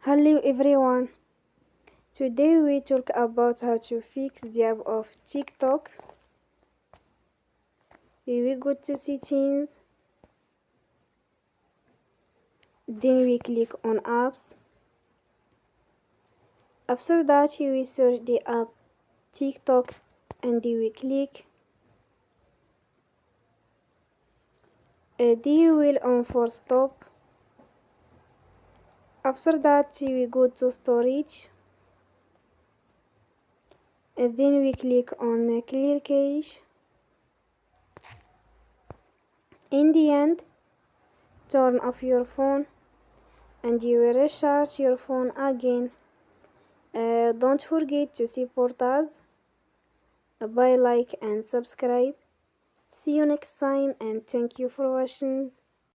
Hello everyone. Today we talk about how to fix the app of TikTok. We will go to settings, then we click on apps. After that we will search the app TikTok and we click. Then we will on for stop. After that we go to storage. And then we click on clear cache. In the end, turn off your phone and you will restart your phone again. Don't forget to support us by like and subscribe. See you next time and thank you for watching.